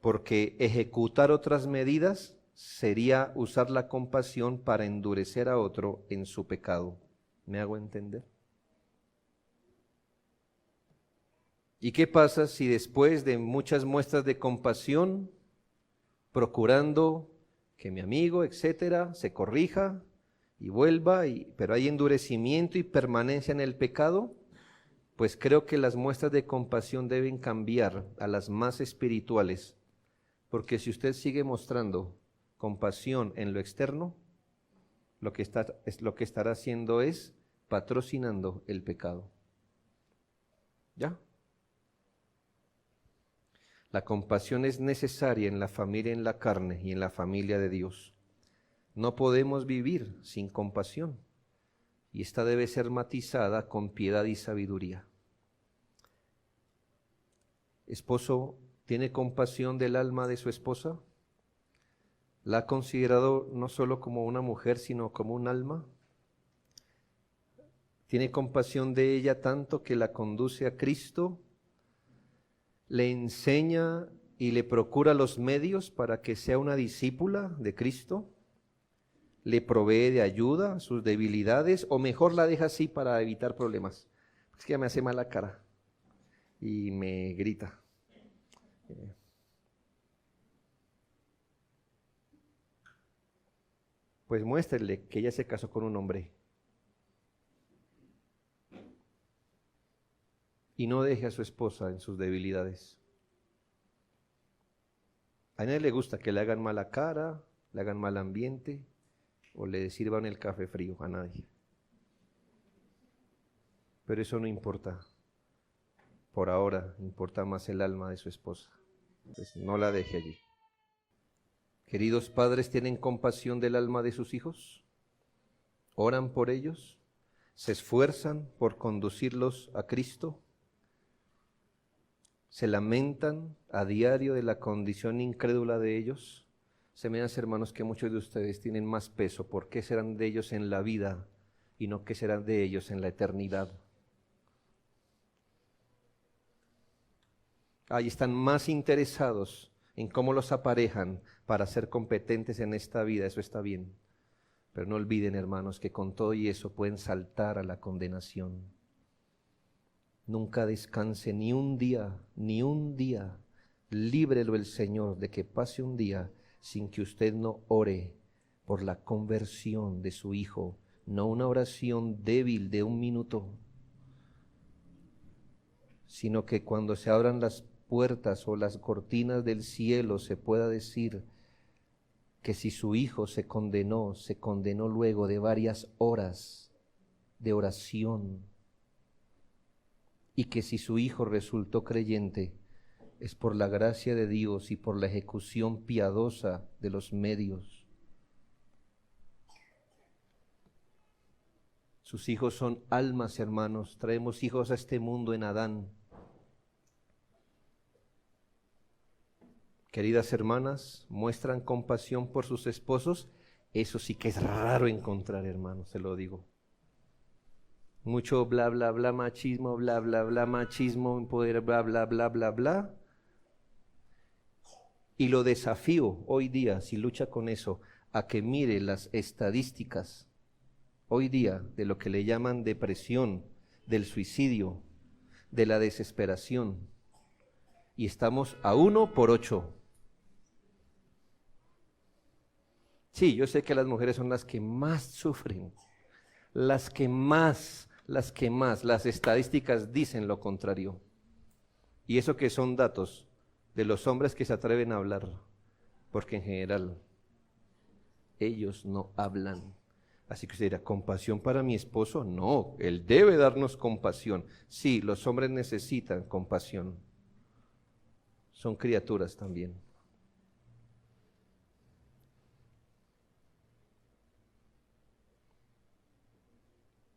porque ejecutar otras medidas sería usar la compasión para endurecer a otro en su pecado. ¿Me hago entender? ¿Y qué pasa si después de muchas muestras de compasión, procurando que mi amigo, etcétera, se corrija y vuelva, pero hay endurecimiento y permanencia en el pecado? Pues creo que las muestras de compasión deben cambiar a las más espirituales, porque si usted sigue mostrando compasión en lo externo, lo que estará haciendo es patrocinando el pecado. ¿Ya? La compasión es necesaria en la familia, en la carne y en la familia de Dios. No podemos vivir sin compasión, y esta debe ser matizada con piedad y sabiduría. ¿Esposo tiene compasión del alma de su esposa? ¿La ha considerado no solo como una mujer, sino como un alma? ¿Tiene compasión de ella tanto que la conduce a Cristo? ¿Le enseña y le procura los medios para que sea una discípula de Cristo? ¿Le provee de ayuda a sus debilidades? ¿O mejor la deja así para evitar problemas? Es que ella me hace mala cara y me grita. Pues muéstrele que ella se casó con un hombre. Y no deje a su esposa en sus debilidades. A nadie le gusta que le hagan mala cara, le hagan mal ambiente o le sirvan el café frío, a nadie. Pero eso no importa. Por ahora importa más el alma de su esposa. Pues no la deje allí. Queridos padres, ¿tienen compasión del alma de sus hijos? ¿Oran por ellos? ¿Se esfuerzan por conducirlos a Cristo? ¿Se lamentan a diario de la condición incrédula de ellos? Se me hace, hermanos, que muchos de ustedes tienen más peso. ¿Por qué serán de ellos en la vida y no qué serán de ellos en la eternidad? Ahí están más interesados en cómo los aparejan para ser competentes en esta vida. Eso está bien. Pero no olviden, hermanos, que con todo y eso pueden saltar a la condenación. Nunca descanse ni un día, ni un día. Líbrelo el Señor de que pase un día sin que usted no ore por la conversión de su hijo. No una oración débil de un minuto, sino que cuando se abran las puertas o las cortinas del cielo se pueda decir que si su hijo se condenó luego de varias horas de oración, y que si su hijo resultó creyente es por la gracia de Dios y por la ejecución piadosa de los medios. Sus hijos son almas, hermanos. Traemos hijos a este mundo en Adán. Queridas hermanas, ¿muestran compasión por sus esposos? Eso sí que es raro encontrar, hermanos, se lo digo. Mucho bla, bla, bla, machismo, poder, bla, bla, bla, bla, bla. Y lo desafío hoy día, si lucha con eso, a que mire las estadísticas hoy día de lo que le llaman depresión, del suicidio, de la desesperación. Y estamos a 1 por 8. Sí, yo sé que las mujeres son las que más sufren, las estadísticas dicen lo contrario. Y eso que son datos de los hombres que se atreven a hablar, porque en general ellos no hablan. Así que usted dirá, ¿compasión para mi esposo? No, él debe darnos compasión. Sí, los hombres necesitan compasión. Son criaturas también.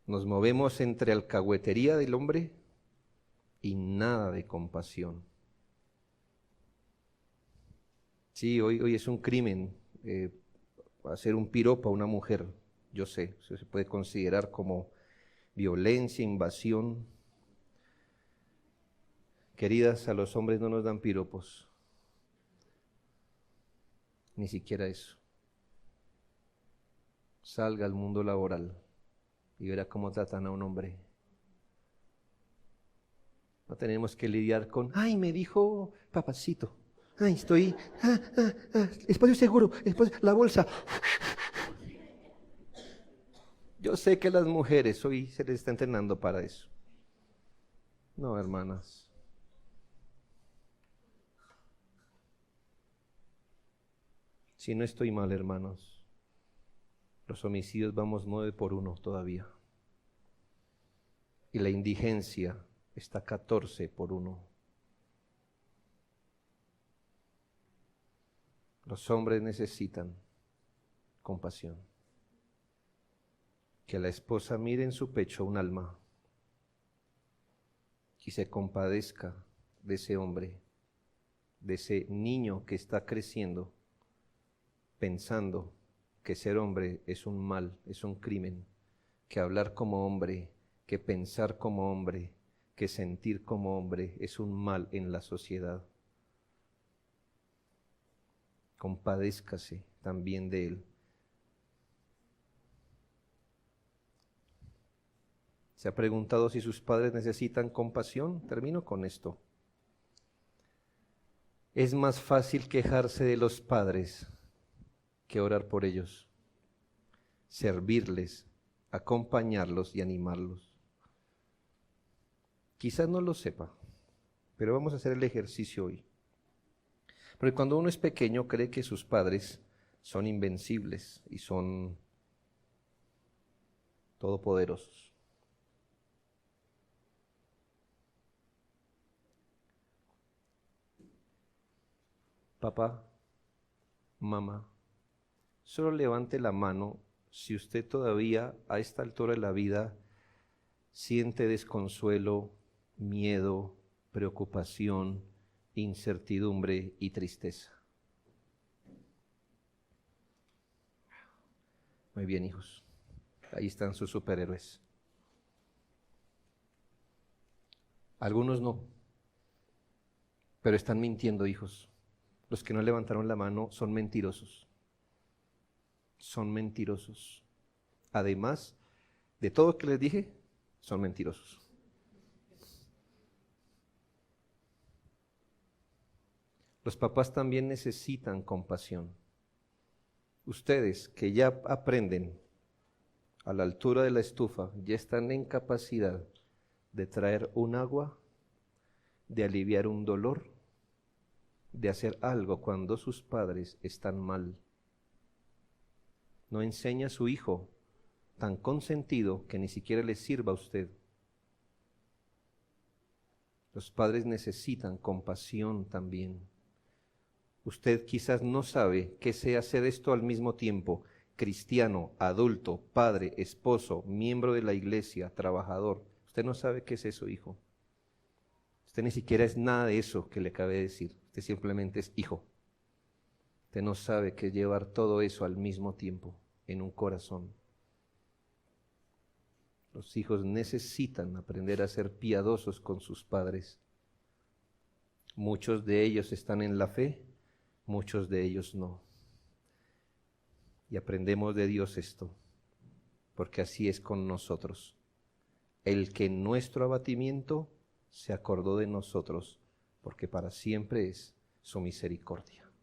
Nos movemos entre alcahuetería del hombre y nada de compasión. Sí, hoy es un crimen hacer un piropo a una mujer. Yo sé, eso se puede considerar como violencia, invasión. Queridas, a los hombres no nos dan piropos, ni siquiera eso. Salga al mundo laboral y verá cómo tratan a un hombre. No tenemos que lidiar con, ay, me dijo papacito, ay, estoy, espacio seguro, la bolsa. Yo sé que las mujeres hoy se les está entrenando para eso. No, hermanas. Si no estoy mal, hermanos, los homicidios vamos 9-1 todavía. Y la indigencia está 14-1. Los hombres necesitan compasión. Que la esposa mire en su pecho un alma y se compadezca de ese hombre, de ese niño que está creciendo, pensando que ser hombre es un mal, es un crimen, que hablar como hombre, que pensar como hombre, que sentir como hombre es un mal en la sociedad. Compadézcase también de él. ¿Se ha preguntado si sus padres necesitan compasión? Termino con esto. Es más fácil quejarse de los padres que orar por ellos, servirles, acompañarlos y animarlos. Quizás no lo sepa, pero vamos a hacer el ejercicio hoy. Porque cuando uno es pequeño cree que sus padres son invencibles y son todopoderosos. Papá, mamá, solo levante la mano si usted todavía a esta altura de la vida siente desconsuelo, miedo, preocupación, incertidumbre y tristeza. Muy bien, hijos. Ahí están sus superhéroes. Algunos no, pero están mintiendo, hijos. Los que no levantaron la mano son mentirosos. Son mentirosos. Además de todo lo que les dije, son mentirosos. Los papás también necesitan compasión. Ustedes que ya aprenden a la altura de la estufa, ya están en capacidad de traer un agua, de aliviar un dolor, de hacer algo cuando sus padres están mal. No enseña a su hijo tan consentido que ni siquiera le sirva a usted. Los padres necesitan compasión también. Usted quizás no sabe qué sea hacer esto al mismo tiempo: cristiano, adulto, padre, esposo, miembro de la iglesia, trabajador. Usted no sabe qué es eso, hijo. Usted ni siquiera es nada de eso que le acabé de decir. Usted simplemente es hijo. Usted no sabe qué es llevar todo eso al mismo tiempo en un corazón. Los hijos necesitan aprender a ser piadosos con sus padres. Muchos de ellos están en la fe, muchos de ellos no. Y aprendemos de Dios esto, porque así es con nosotros. El que en nuestro abatimiento se acordó de nosotros, porque para siempre es su misericordia.